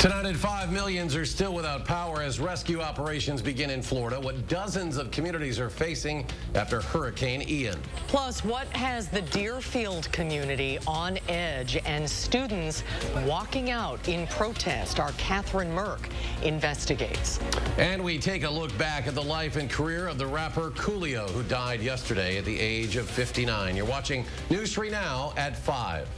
Tonight at 5, millions are still without power as rescue operations begin in Florida, what dozens of communities are facing after Hurricane Ian. Plus, what has the Deerfield community on edge and students walking out in protest? Our Catherine Merck investigates. And we take a look back at the life and career of the rapper Coolio, who died yesterday at the age of 59. You're watching News 3 Now at 5.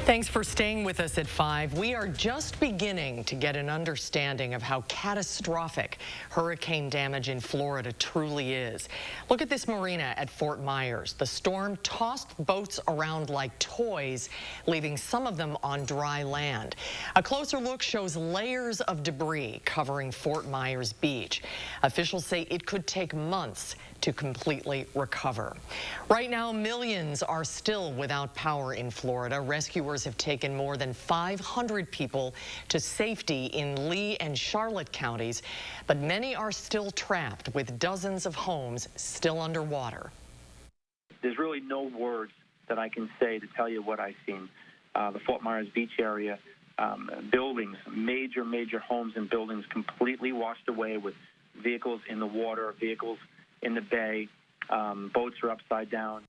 Thanks for staying with us at 5. We are just beginning to get an understanding of how catastrophic hurricane damage in Florida truly is. Look at this marina at Fort Myers. The storm tossed boats around like toys, leaving some of them on dry land. A closer look shows layers of debris covering Fort Myers Beach. Officials say it could take months to completely recover. Right now, millions are still without power in Florida. Rescuers have taken more than 500 people to safety in Lee and Charlotte counties, but many are still trapped with dozens of homes still underwater. There's really no words that I can say to tell you what I've seen. The Fort Myers Beach area, buildings, major homes and buildings completely washed away with vehicles in the water, vehicles in the bay, boats are upside down.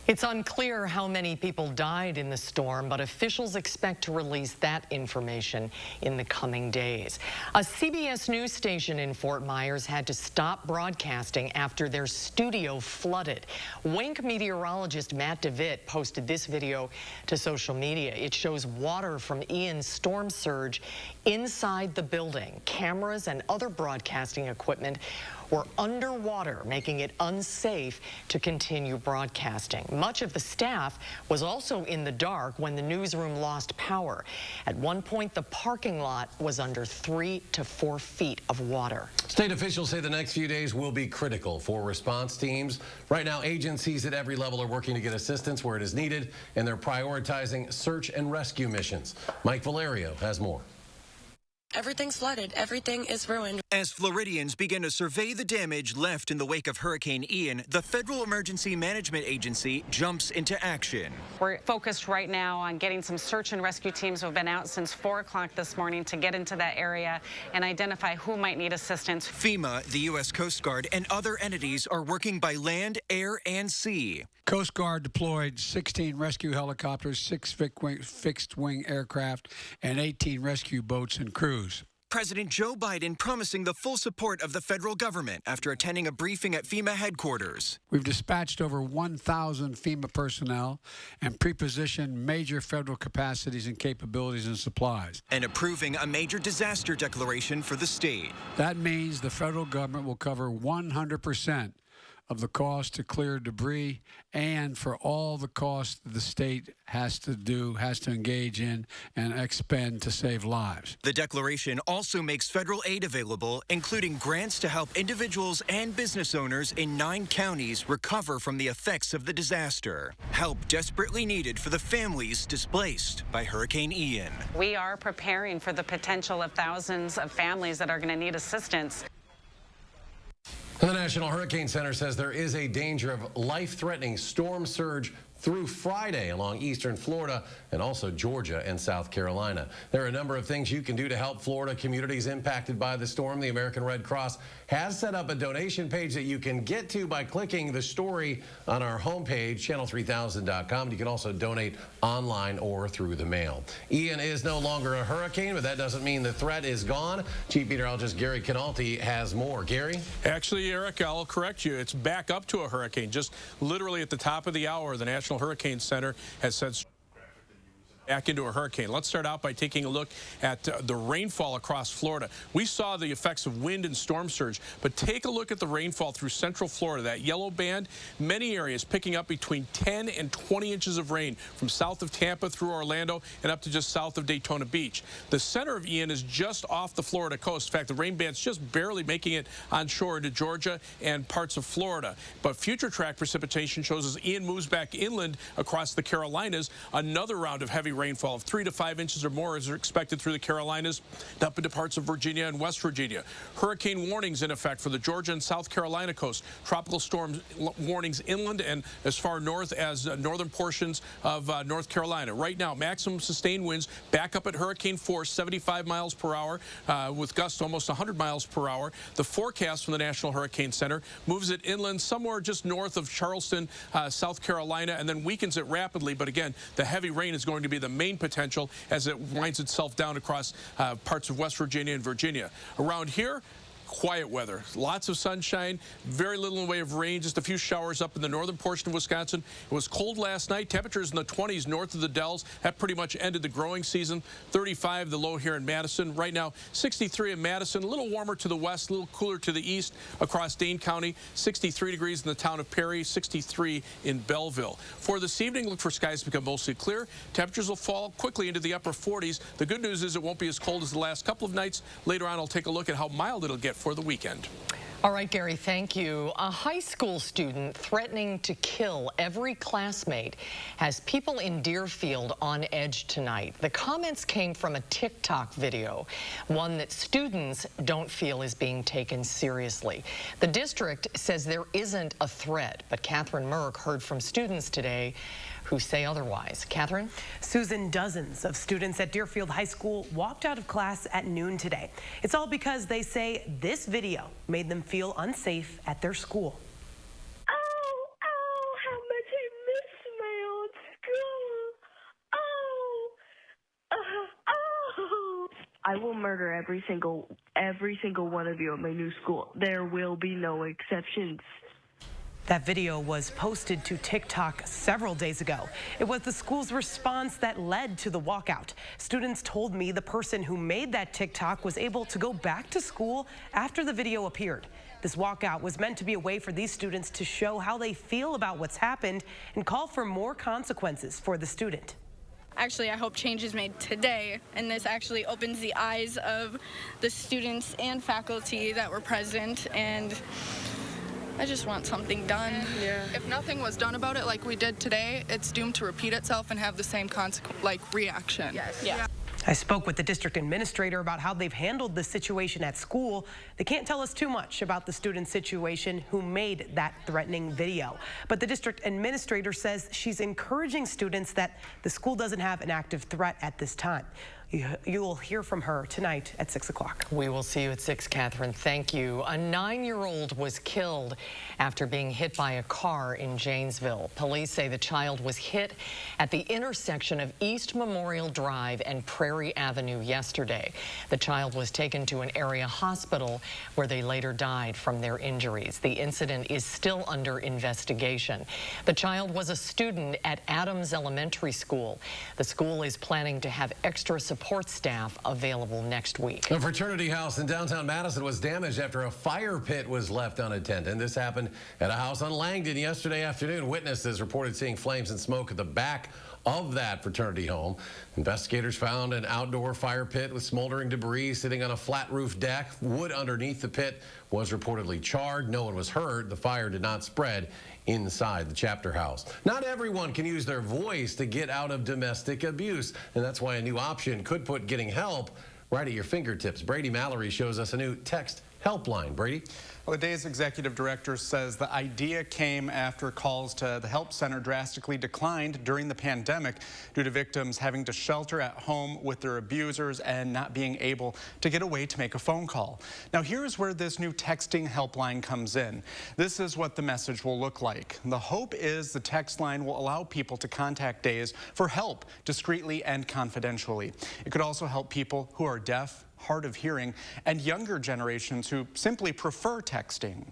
It's unclear how many people died in the storm, but officials expect to release that information in the coming days. A CBS news station in Fort Myers had to stop broadcasting after their studio flooded. Wink meteorologist Matt DeVitt posted this video to social media. It shows water from Ian's storm surge inside the building. Cameras and other broadcasting equipment were underwater, making it unsafe to continue broadcasting. Much of the staff was also in the dark when the newsroom lost power. At one point, the parking lot was under 3 to 4 feet of water. State officials say the next few days will be critical for response teams. Right now, agencies at every level are working to get assistance where it is needed, and they're prioritizing search and rescue missions. Mike Valerio has more. Everything's flooded. Everything is ruined. As Floridians begin to survey the damage left in the wake of Hurricane Ian, the Federal Emergency Management Agency jumps into action. We're focused right now on getting some search and rescue teams who have been out since 4 o'clock this morning to get into that area and identify who might need assistance. FEMA, the U.S. Coast Guard, and other entities are working by land, air, and sea. Coast Guard deployed 16 rescue helicopters, 6 fixed-wing aircraft, and 18 rescue boats and crews. President Joe Biden promising the full support of the federal government after attending a briefing at FEMA headquarters. We've dispatched over 1,000 FEMA personnel and prepositioned major federal capacities and capabilities and supplies. And approving a major disaster declaration for the state. That means the federal government will cover 100% of the cost to clear debris and for all the costs the state has to engage in and expend to save lives. The declaration also makes federal aid available, including grants to help individuals and business owners in 9 counties recover from the effects of the disaster. Help desperately needed for the families displaced by Hurricane Ian. We are preparing for the potential of thousands of families that are going to need assistance. The National Hurricane Center says there is a danger of life-threatening storm surge through Friday along eastern Florida and also Georgia and South Carolina. There are a number of things you can do to help Florida communities impacted by the storm. The American Red Cross has set up a donation page that you can get to by clicking the story on our homepage, channel3000.com. You can also donate online or through the mail. Ian is no longer a hurricane, but that doesn't mean the threat is gone. Chief Meteorologist Gary Canalti has more. Gary? Actually, Eric, I'll correct you. It's back up to a hurricane. Just literally at the top of the hour, the National Hurricane Center has said back into a hurricane. Let's start out by taking a look at the rainfall across Florida. We saw the effects of wind and storm surge, but take a look at the rainfall through central Florida. That yellow band, many areas picking up between 10 and 20 inches of rain from south of Tampa through Orlando and up to just south of Daytona Beach. The center of Ian is just off the Florida coast. In fact, the rain band's just barely making it onshore into Georgia and parts of Florida. But future track precipitation shows as Ian moves back inland across the Carolinas, another round of heavy rainfall of 3 to 5 inches or more is expected through the Carolinas, up into parts of Virginia and West Virginia. Hurricane warnings in effect for the Georgia and South Carolina coast. Tropical storm warnings inland and as far north as northern portions of North Carolina. Right now, maximum sustained winds back up at hurricane force, 75 miles per hour, with gusts almost 100 miles per hour. The forecast from the National Hurricane Center moves it inland somewhere just north of Charleston, South Carolina, and then weakens it rapidly. But again, the heavy rain is going to be the main potential as it winds itself down across parts of West Virginia and Virginia. Around here, quiet weather, lots of sunshine, very little in the way of rain, just a few showers up in the northern portion of Wisconsin. It was cold last night, temperatures in the 20s north of the Dells. That pretty much ended the growing season. 35 the low here in Madison. Right now 63 in Madison, a little warmer to the west, a little cooler to the east across Dane County. 63 degrees in the town of Perry, 63 in Belleville. For this evening, look for skies to become mostly clear. Temperatures will fall quickly into the upper 40s. The good news is it won't be as cold as the last couple of nights. Later on, I'll take a look at how mild it'll get for the weekend. All right, Gary, thank you. A high school student threatening to kill every classmate has people in Deerfield on edge tonight. The comments came from a TikTok video, one that students don't feel is being taken seriously. The district says there isn't a threat, but Catherine Merck heard from students today who say otherwise. Catherine? Susan, dozens of students at Deerfield High School walked out of class at noon today. It's all because they say this video made them feel unsafe at their school. Oh, how much I miss my old school. I will murder every single one of you at my new school. There will be no exceptions. That video was posted to TikTok several days ago. It was the school's response that led to the walkout. Students told me the person who made that TikTok was able to go back to school after the video appeared. This walkout was meant to be a way for these students to show how they feel about what's happened and call for more consequences for the student. Actually, I hope change is made today, and this actually opens the eyes of the students and faculty that were present, and I just want something done. Yeah. If nothing was done about it like we did today, it's doomed to repeat itself and have the same reaction. Yes. Yeah. I spoke with the district administrator about how they've handled the situation at school. They can't tell us too much about the student situation who made that threatening video. But the district administrator says she's encouraging students that the school doesn't have an active threat at this time. You will hear from her tonight at 6 o'clock. We will see you at 6, Catherine. Thank you. A 9-year-old was killed after being hit by a car in Janesville. Police say the child was hit at the intersection of East Memorial Drive and Prairie Avenue yesterday. The child was taken to an area hospital where they later died from their injuries. The incident is still under investigation. The child was a student at Adams Elementary School. The school is planning to have extra support staff available next week. A fraternity house in downtown Madison was damaged after a fire pit was left unattended. This happened at a house on Langdon yesterday afternoon. Witnesses reported seeing flames and smoke at the back of that fraternity home. Investigators found an outdoor fire pit with smoldering debris sitting on a flat roof deck. Wood underneath the pit was reportedly charred. No one was hurt. The fire did not spread inside the chapter house. Not everyone can use their voice to get out of domestic abuse, and that's why a new option could put getting help right at your fingertips. Brady Mallory shows us a new text helpline. Brady? Well, the day's executive director says the idea came after calls to the help center drastically declined during the pandemic due to victims having to shelter at home with their abusers and not being able to get away to make a phone call. Now, here's where this new texting helpline comes in. This is what the message will look like. The hope is the text line will allow people to contact Days for help discreetly and confidentially. It could also help people who are deaf, hard of hearing, and younger generations who simply prefer texting.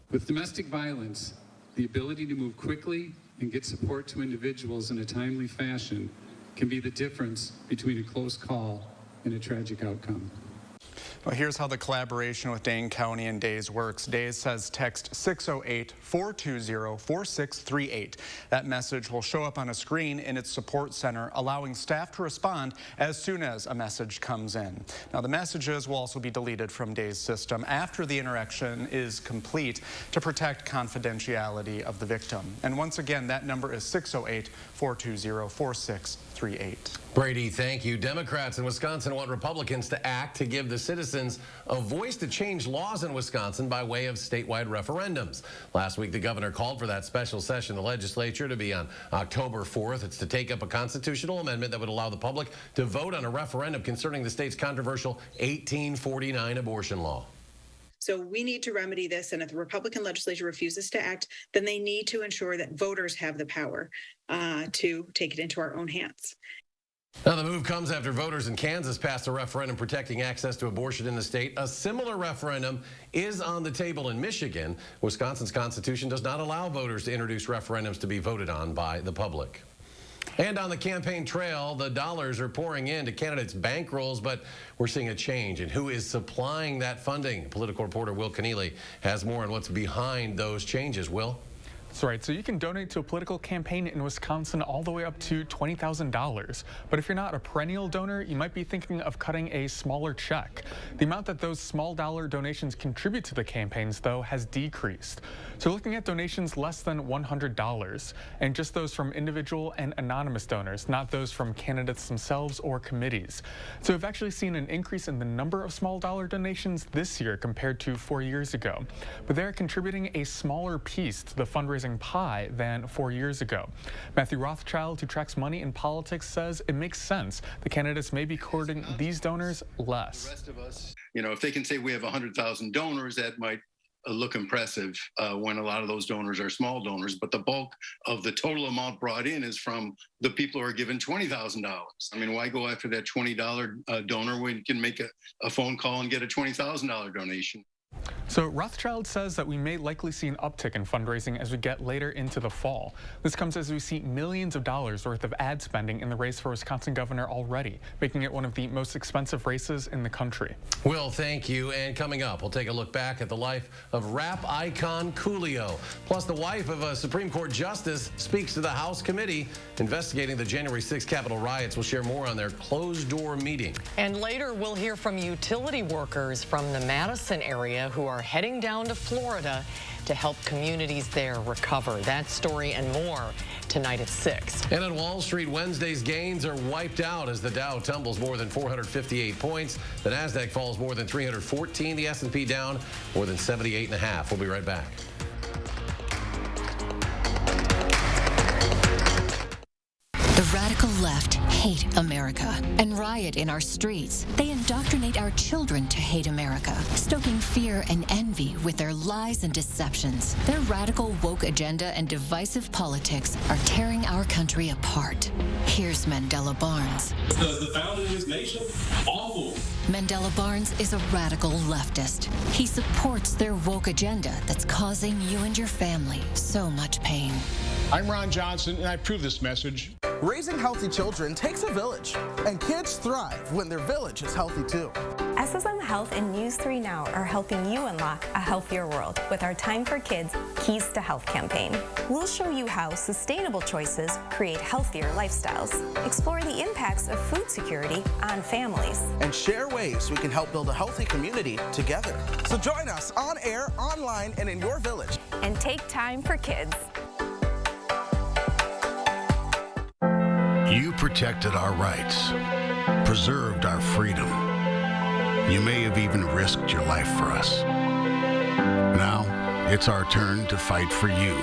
With domestic violence, the ability to move quickly and get support to individuals in a timely fashion can be the difference between a close call and a tragic outcome. Well, here's how the collaboration with Dane County and Days works. Days says text 608-420-4638. That message will show up on a screen in its support center, allowing staff to respond as soon as a message comes in. Now, the messages will also be deleted from Days' system after the interaction is complete to protect confidentiality of the victim. And once again, that number is 608-420-4638. 538. Brady, thank you. Democrats in Wisconsin want Republicans to act to give the citizens a voice to change laws in Wisconsin by way of statewide referendums. Last week, the governor called for that special session of the legislature to be on October 4th. It's to take up a constitutional amendment that would allow the public to vote on a referendum concerning the state's controversial 1849 abortion law. So we need to remedy this, and if the Republican legislature refuses to act, then they need to ensure that voters have the power to take it into our own hands. Now, the move comes after voters in Kansas passed a referendum protecting access to abortion in the state. A similar referendum is on the table in Michigan. Wisconsin's constitution does not allow voters to introduce referendums to be voted on by the public. And on the campaign trail, the dollars are pouring into candidates' bankrolls, but we're seeing a change in who is supplying that funding. Political reporter Will Keneally has more on what's behind those changes. Will? That's right. So you can donate to a political campaign in Wisconsin all the way up to $20,000. But if you're not a perennial donor, you might be thinking of cutting a smaller check. The amount that those small dollar donations contribute to the campaigns, though, has decreased. So looking at donations less than $100, and just those from individual and anonymous donors, not those from candidates themselves or committees. So we've actually seen an increase in the number of small dollar donations this year compared to 4 years ago. But they're contributing a smaller piece to the fundraising pie than 4 years ago. Matthew Rothschild, who tracks money in politics, says it makes sense the candidates may be courting these donors less. The rest of us, you know, if they can say we have 100,000 donors, that might look impressive when a lot of those donors are small donors, but the bulk of the total amount brought in is from the people who are given $20,000. I mean, why go after that $20 donor when you can make a phone call and get a $20,000 donation? So Rothschild says that we may likely see an uptick in fundraising as we get later into the fall. This comes as we see millions of dollars worth of ad spending in the race for Wisconsin governor already, making it one of the most expensive races in the country. Will, thank you. And coming up, we'll take a look back at the life of rap icon Coolio. Plus, the wife of a Supreme Court justice speaks to the House committee investigating the January 6th Capitol riots. We'll share more on their closed-door meeting. And later, we'll hear from utility workers from the Madison area who are heading down to Florida to help communities there recover. That story and more tonight at 6. And on Wall Street, Wednesday's gains are wiped out as the Dow tumbles more than 458 points. The Nasdaq falls more than 314. The S&P down more than 78.5. We'll be right back. The radical left hate America and riot in our streets. They indoctrinate our children to hate America, stoking fear and envy with their lies and deceptions. Their radical woke agenda and divisive politics are tearing our country apart. Here's Mandela Barnes. The founder of this nation, awful. Mandela Barnes is a radical leftist. He supports their woke agenda that's causing you and your family so much pain. I'm Ron Johnson, and I approve this message. Raising healthy children takes a village, and kids thrive when their village is healthy too. SSM Health and News 3 Now are helping you unlock a healthier world with our Time for Kids Keys to Health campaign. We'll show you how sustainable choices create healthier lifestyles, explore the impacts of food security on families, and share ways we can help build a healthy community together. So join us on air, online, and in your village. and take time for kids. You protected our rights, preserved our freedom. You may have even risked your life for us. Now, it's our turn to fight for you.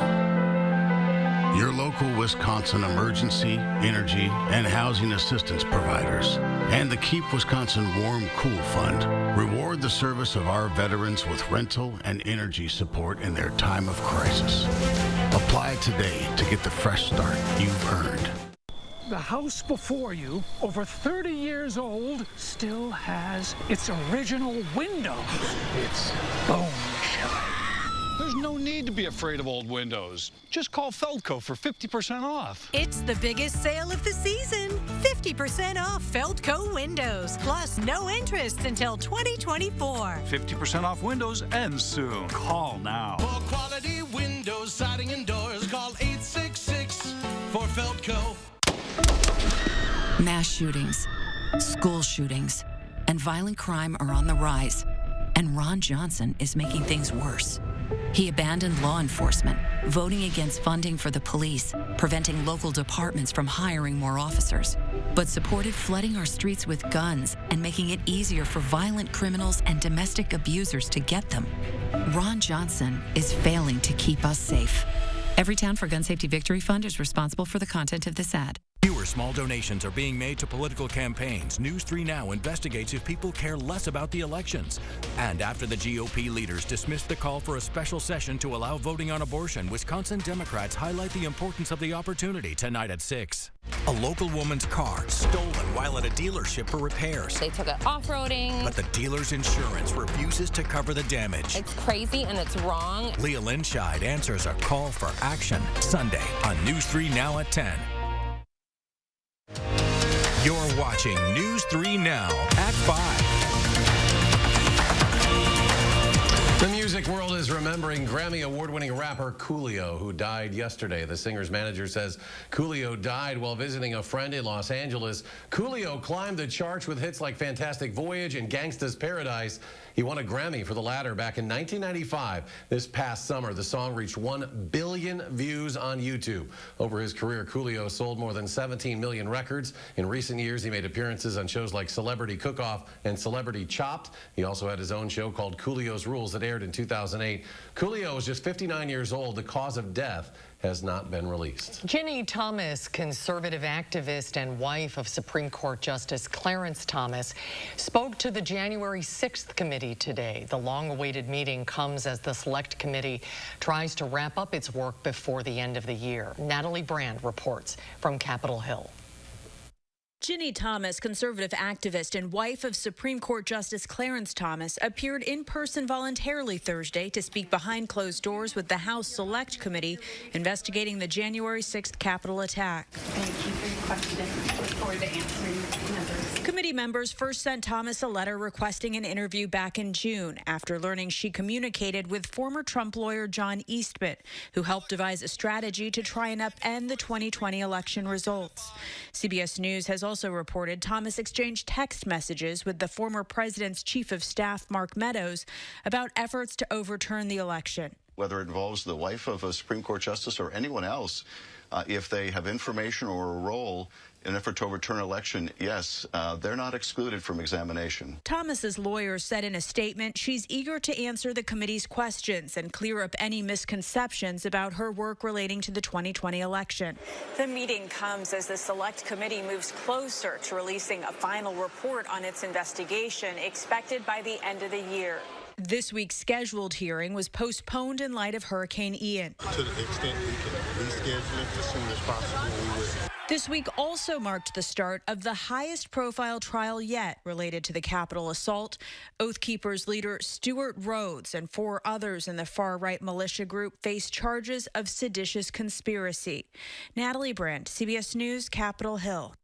Your local Wisconsin emergency, energy, and housing assistance providers and the Keep Wisconsin Warm Cool Fund reward the service of our veterans with rental and energy support in their time of crisis. Apply today to get the fresh start you've earned. The house before you, over 30 years old, still has its original windows. It's bone chilling. There's no need to be afraid of old windows. Just call Feldco for 50% off. It's the biggest sale of the season. 50% off Feldco windows, plus no interest until 2024. 50% off windows ends soon. Call now. For quality windows, siding, and doors, call 866 for Feldco. Mass shootings, school shootings, and violent crime are on the rise. And Ron Johnson is making things worse. He abandoned law enforcement, voting against funding for the police, preventing local departments from hiring more officers, but supported flooding our streets with guns and making it easier for violent criminals and domestic abusers to get them. Ron Johnson is failing to keep us safe. Every Town for Gun Safety Victory Fund is responsible for the content of this ad. Fewer small donations are being made to political campaigns. News 3 Now investigates if people care less about the elections. And after the GOP leaders dismissed the call for a special session to allow voting on abortion, Wisconsin Democrats highlight the importance of the opportunity tonight at 6. A local woman's car stolen while at a dealership for repairs. They took it off-roading. But the dealer's insurance refuses to cover the damage. It's crazy and it's wrong. Leah Linscheid answers a call for action Sunday on News 3 Now at 10. You're watching News 3 Now at 5. The music world is remembering Grammy award-winning rapper Coolio, who died yesterday. The singer's manager says Coolio died while visiting a friend in Los Angeles. Coolio climbed the charts with hits like Fantastic Voyage and Gangsta's Paradise. He won a Grammy for the latter back in 1995. This past summer, the song reached 1 billion views on YouTube. Over his career, Coolio sold more than 17 million records. In recent years, he made appearances on shows like Celebrity Cook-Off and Celebrity Chopped. He also had his own show called Coolio's Rules that aired in 2008. Coolio was just 59 years old. The cause of death has not been released. Ginny Thomas, conservative activist and wife of Supreme Court Justice Clarence Thomas, spoke to the January 6th committee today. The long-awaited meeting comes as the Select Committee tries to wrap up its work before the end of the year. Natalie Brand reports from Capitol Hill. Ginny Thomas, conservative activist and wife of Supreme Court Justice Clarence Thomas, appeared in person voluntarily Thursday to speak behind closed doors with the House Select Committee investigating the January 6th Capitol attack. Thank you for your question. I look forward to answering members. Committee members first sent Thomas a letter requesting an interview back in June after learning she communicated with former Trump lawyer John Eastbound, who helped devise a strategy to try and upend the 2020 election results. CBS News has also reported Thomas exchanged text messages with the former president's chief of staff, Mark Meadows, about efforts to overturn the election. Whether it involves the wife of a Supreme Court justice or anyone else, if they have information or a role in an effort to overturn an election, yes, they're not excluded from examination. Thomas's lawyer said in a statement she's eager to answer the committee's questions and clear up any misconceptions about her work relating to the 2020 election. The meeting comes as the Select Committee moves closer to releasing a final report on its investigation, expected by the end of the year. This week's scheduled hearing was postponed in light of Hurricane Ian. To the extent we can reschedule it as soon as possible, we will. This week also marked the start of the highest profile trial yet related to the Capitol assault. Oath Keepers leader Stuart Rhodes and 4 others in the far-right militia group face charges of seditious conspiracy. Natalie Brandt, CBS News, Capitol Hill.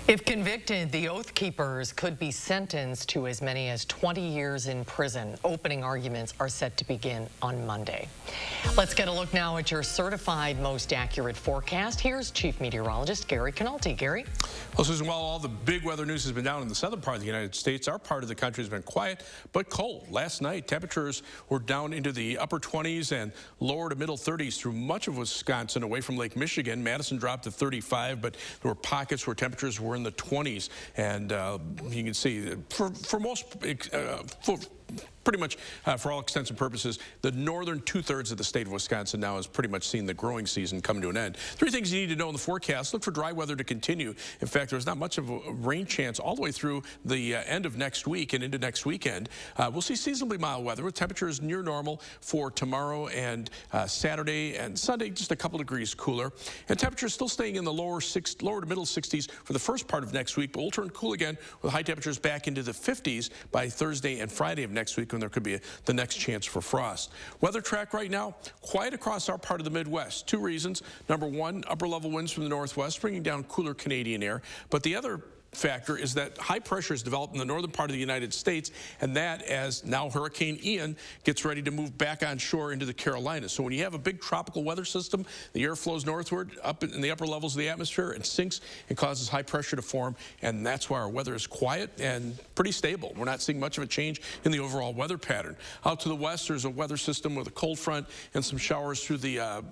If convicted, the Oath Keepers could be sentenced to as many as 20 years in prison. Opening arguments are set to begin on Monday. Let's get a look now at your certified most accurate forecast. Here's Chief Meteorologist Gary Canalti. Gary? Well, Susan, while all the big weather news has been down in the southern part of the United States, our part of the country has been quiet but cold. Last night, temperatures were down into the upper 20s and lower to middle 30s through much of Wisconsin, away from Lake Michigan. Madison dropped to 35, but there were pockets where temperatures were in the 20s, and you can see for most pretty much for all extents and purposes, the northern 2/3 of the state of Wisconsin now has pretty much seen the growing season come to an end. 3 things you need to know in the forecast. Look for dry weather to continue. In fact, there's not much of a rain chance all the way through the end of next week and into next weekend. We'll see seasonably mild weather with temperatures near normal for tomorrow and Saturday and Sunday, just a couple degrees cooler. And temperatures still staying in the lower to middle 60s for the first part of next week, but we'll turn cool again with high temperatures back into the 50s by Thursday and Friday of next week, when there could be the next chance for frost. Weather track right now, quiet across our part of the Midwest. 2 reasons. Number one, upper level winds from the northwest, bringing down cooler Canadian air. But the other factor is that high pressure is developed in the northern part of the United States, and that as now Hurricane Ian gets ready to move back on shore into the Carolinas. So when you have a big tropical weather system, the air flows northward up in the upper levels of the atmosphere and sinks and causes high pressure to form, and that's why our weather is quiet and pretty stable. We're not seeing much of a change in the overall weather pattern. Out to the west, there's a weather system with a cold front and some showers through the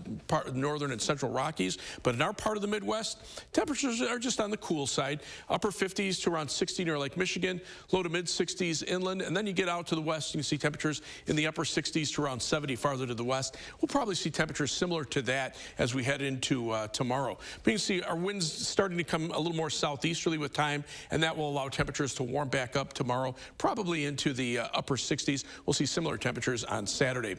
northern and central Rockies. But in our part of the Midwest, temperatures are just on the cool side. Upper 50s to around 60 near Lake Michigan, low to mid 60s inland. And then you get out to the west, you can see temperatures in the upper 60s to around 70 farther to the west. We'll probably see temperatures similar to that as we head into tomorrow. But you can see our winds starting to come a little more southeasterly with time, and that will allow temperatures to warm back up tomorrow, probably into the upper 60s. We'll see similar temperatures on Saturday.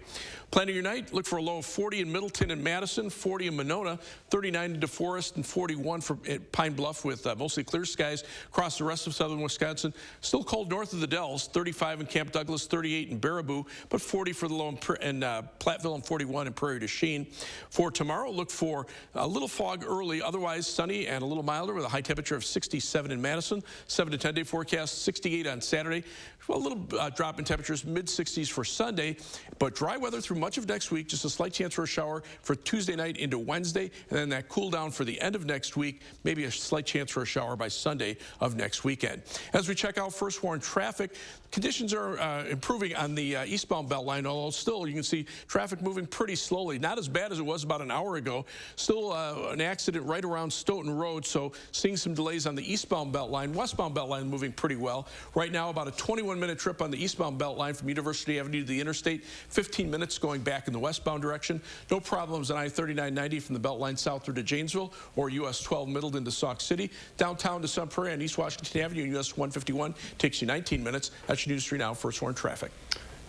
Planning your night, look for a low of 40 in Middleton and Madison, 40 in Monona, 39 in DeForest, and 41 for Pine Bluff with mostly clear skies across the rest of southern Wisconsin. Still cold north of the Dells, 35 in Camp Douglas, 38 in Baraboo, but 40 for the low in Platteville and 41 in Prairie du Chien. For tomorrow, look for a little fog early, otherwise sunny and a little milder with a high temperature of 67 in Madison, 7 to 10 day forecast, 68 on Saturday. A little drop in temperatures, mid-60s for Sunday, but dry weather through much of next week, just a slight chance for a shower for Tuesday night into Wednesday, and then that cool down for the end of next week, maybe a slight chance for a shower by Sunday of next weekend. As we check out first warn traffic, conditions are improving on the eastbound Beltline, although still you can see traffic moving pretty slowly. Not as bad as it was about an hour ago. Still an accident right around Stoughton Road, so seeing some delays on the eastbound Beltline. Westbound Beltline moving pretty well. Right now about a 21-minute trip on the eastbound Beltline from University Avenue to the interstate, 15 minutes going back in the westbound direction. No problems on I-3990 from the Beltline south through to Janesville or US 12 Middleton to Sauk City. Downtown to Sun Prairie on East Washington Avenue and US 151 takes you 19 minutes. That's your News 3 Now first warn traffic.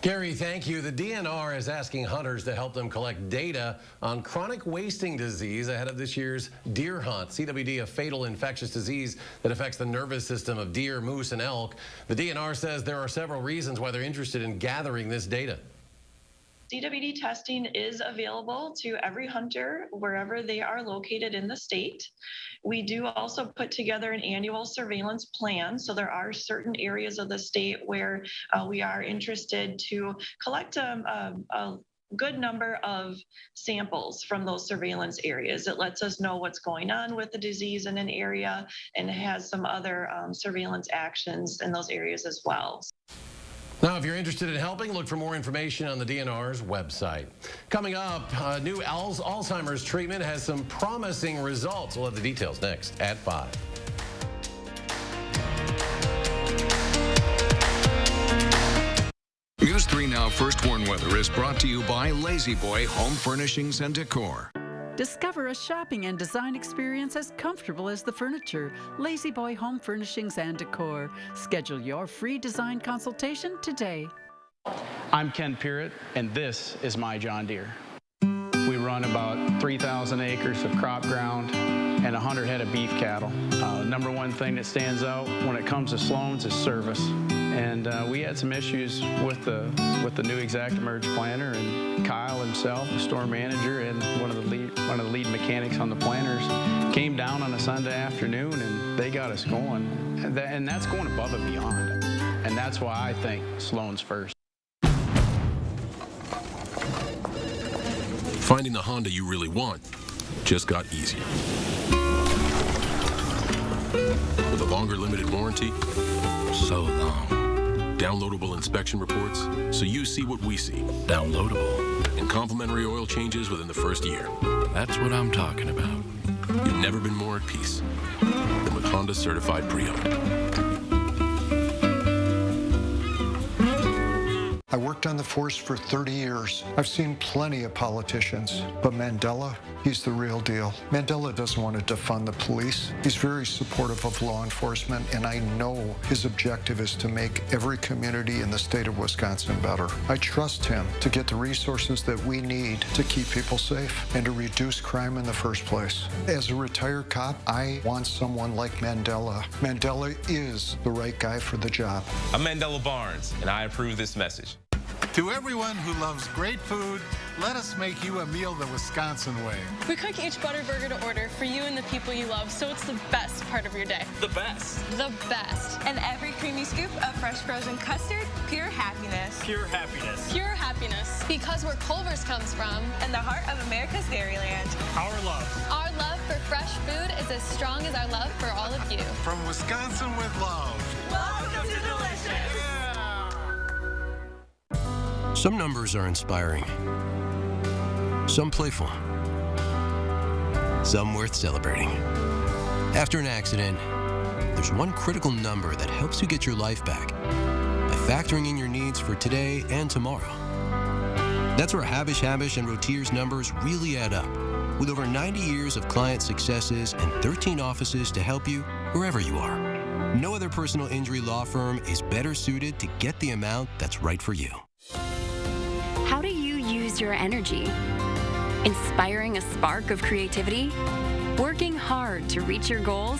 Gary, thank you. The DNR is asking hunters to help them collect data on chronic wasting disease ahead of this year's deer hunt. CWD, a fatal infectious disease that affects the nervous system of deer, moose, and elk. The DNR says there are several reasons why they're interested in gathering this data. CWD testing is available to every hunter wherever they are located in the state. We do also put together an annual surveillance plan. So there are certain areas of the state where we are interested to collect a good number of samples from those surveillance areas. It lets us know what's going on with the disease in an area and has some other surveillance actions in those areas as well. Now, if you're interested in helping, look for more information on the DNR's website. Coming up, new Alzheimer's treatment has some promising results. We'll have the details next at 5. News 3 Now First Warn Weather is brought to you by Lazy Boy Home Furnishings and Decor. Discover a shopping and design experience as comfortable as the furniture. Lazy Boy Home Furnishings and Decor. Schedule your free design consultation today. I'm Ken Pearrett, and this is my John Deere. We run about 3,000 acres of crop ground and 100 head of beef cattle. Number one thing that stands out when it comes to Sloan's is service. And we had some issues with the new ExactEmerge planter, and Kyle himself, the store manager, and one of the lead mechanics on the planters, came down on a Sunday afternoon, and they got us going. And that's going above and beyond. And that's why I think Sloan's first. Finding the Honda you really want just got easier. With a longer limited warranty, so long. Downloadable inspection reports, so you see what we see. Downloadable. And complimentary oil changes within the first year. That's what I'm talking about. You've never been more at peace than with Honda Certified Pre-Owned. I worked on the force for 30 years. I've seen plenty of politicians, but Mandela, he's the real deal. Mandela doesn't want to defund the police. He's very supportive of law enforcement, and I know his objective is to make every community in the state of Wisconsin better. I trust him to get the resources that we need to keep people safe and to reduce crime in the first place. As a retired cop, I want someone like Mandela. Mandela is the right guy for the job. I'm Mandela Barnes, and I approve this message. To everyone who loves great food, let us make you a meal the Wisconsin way. We cook each butter burger to order for you and the people you love, so it's the best part of your day. The best. The best. And every creamy scoop of fresh frozen custard, pure happiness. Pure happiness. Pure happiness. Because where Culver's comes from. And the heart of America's Dairyland. Our love. Our love for fresh food is as strong as our love for all of you. From Wisconsin with love. Welcome to Delicious. Some numbers are inspiring, some playful, some worth celebrating. After an accident, there's one critical number that helps you get your life back by factoring in your needs for today and tomorrow. That's where Habish and Rotier's numbers really add up, with over 90 years of client successes and 13 offices to help you wherever you are. No other personal injury law firm is better suited to get the amount that's right for you. How do you use your energy? Inspiring a spark of creativity? Working hard to reach your goals?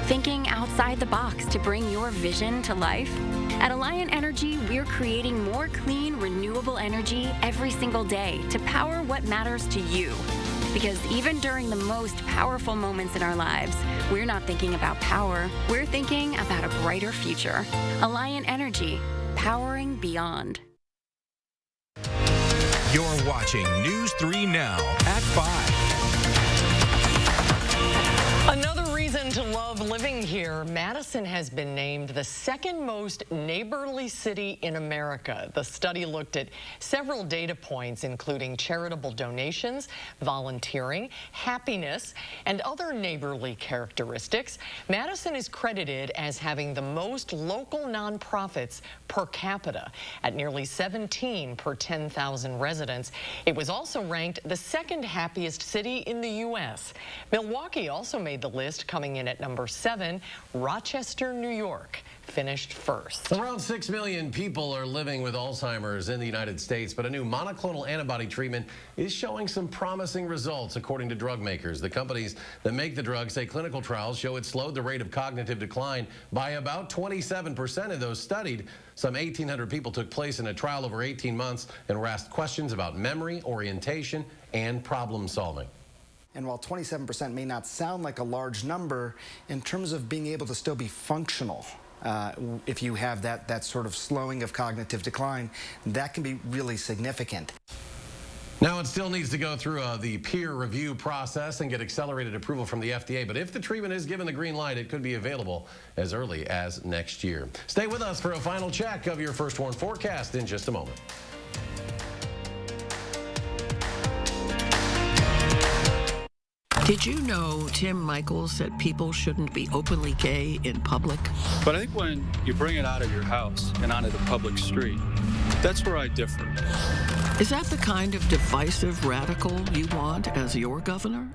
Thinking outside the box to bring your vision to life? At Alliant Energy, we're creating more clean, renewable energy every single day to power what matters to you. Because even during the most powerful moments in our lives, we're not thinking about power, we're thinking about a brighter future. Alliant Energy, powering beyond. You're watching News 3 Now at 5. Another reason to love living here, Madison has been named the second most neighborly city in America. The study looked at several data points, including charitable donations, volunteering, happiness, and other neighborly characteristics. Madison is credited as having the most local nonprofits per capita at nearly 17 per 10,000 residents. It was also ranked the second happiest city in the U.S. Milwaukee also made the list, coming in at number 7. Rochester, New York finished first. Around 6 million people are living with Alzheimer's in the United States, but a new monoclonal antibody treatment is showing some promising results, according to drug makers. The companies that make the drug say clinical trials show it slowed the rate of cognitive decline by about 27% in those studied. Some 1,800 people took place in a trial over 18 months and were asked questions about memory, orientation, and problem solving. And while 27% may not sound like a large number, in terms of being able to still be functional, if you have that sort of slowing of cognitive decline, that can be really significant. Now, it still needs to go through the peer review process and get accelerated approval from the FDA. But if the treatment is given the green light, it could be available as early as next year. Stay with us for a final check of your First Warn forecast in just a moment. Did you know Tim Michaels said people shouldn't be openly gay in public? But I think when you bring it out of your house and onto the public street, that's where I differ. Is that the kind of divisive radical you want as your governor?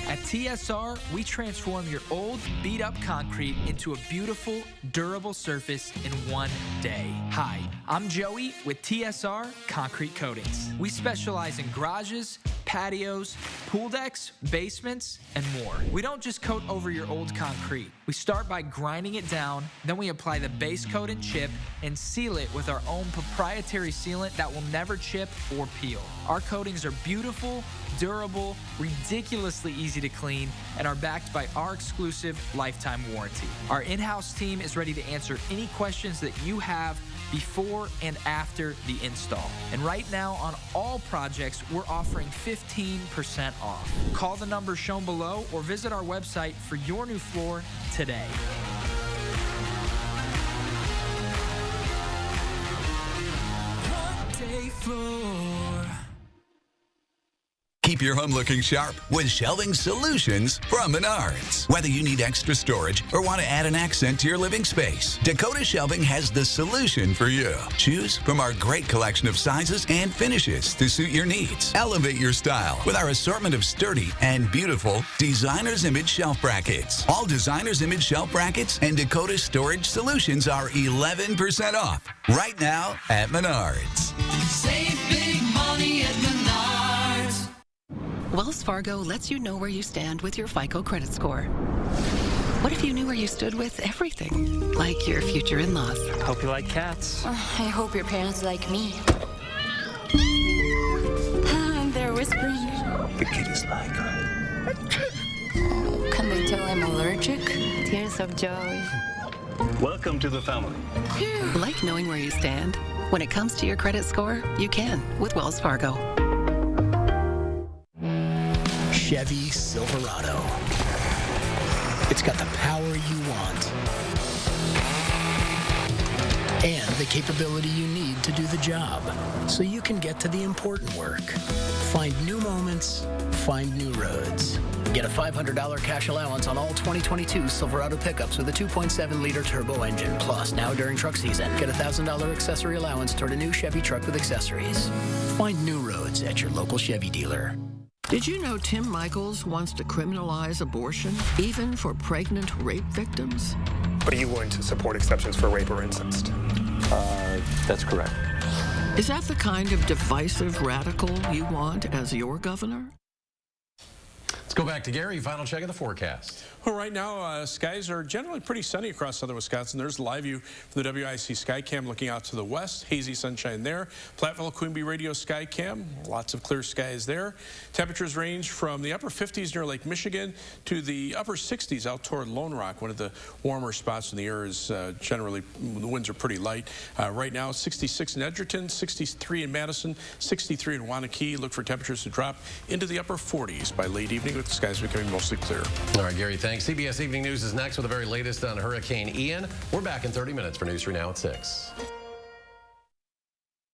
At TSR, we transform your old, beat-up concrete into a beautiful, durable surface in one day. Hi, I'm Joey with TSR Concrete Coatings. We specialize in garages, patios, pool decks, basements, and more. We don't just coat over your old concrete. We start by grinding it down, then we apply the base coat and chip and seal it with our own proprietary sealant that will never chip or peel. Our coatings are beautiful, durable, ridiculously easy to clean, and are backed by our exclusive lifetime warranty. Our in-house team is ready to answer any questions that you have before and after the install. And right now on all projects, we're offering 15% off. Call the number shown below or visit our website for your new floor today. One-day floor. Keep your home looking sharp with shelving solutions from Menards. Whether you need extra storage or want to add an accent to your living space, Dakota Shelving has the solution for you. Choose from our great collection of sizes and finishes to suit your needs. Elevate your style with our assortment of sturdy and beautiful Designer's Image shelf brackets. All Designer's Image shelf brackets and Dakota storage solutions are 11% off right now at Menards. Save big money at Menards. Wells Fargo lets you know where you stand with your FICO credit score. What if you knew where you stood with everything? Like your future in-laws. Hope you like cats. I hope your parents like me. They're whispering. The kid is like her. Can they tell I'm allergic? Tears of joy. Welcome to the family. Like knowing where you stand? When it comes to your credit score, you can with Wells Fargo. Chevy Silverado. It's got the power you want and the capability you need to do the job so you can get to the important work. Find new moments, find new roads. Get a $500 cash allowance on all 2022 Silverado pickups with a 2.7-liter turbo engine. Plus, now during truck season, get a $1,000 accessory allowance toward a new Chevy truck with accessories. Find new roads at your local Chevy dealer. Did you know Tim Michaels wants to criminalize abortion, even for pregnant rape victims? But are you willing to support exceptions for rape or incest? That's correct. Is that the kind of divisive radical you want as your governor? Let's go back to Gary. Final check of the forecast. Well, right now, skies are generally pretty sunny across southern Wisconsin. There's live view from the WISC Skycam looking out to the west. Hazy sunshine there. Platteville Queen Bee Radio Skycam. Lots of clear skies there. Temperatures range from the upper 50s near Lake Michigan to the upper 60s out toward Lone Rock. One of the warmer spots in the air is generally, the winds are pretty light. Right now, 66 in Edgerton, 63 in Madison, 63 in Waunakee. Look for temperatures to drop into the upper 40s by late evening with the skies becoming mostly clear. All right, Gary, thanks. CBS Evening News is next with the very latest on Hurricane Ian. We're back in 30 minutes for News 3 Now at 6.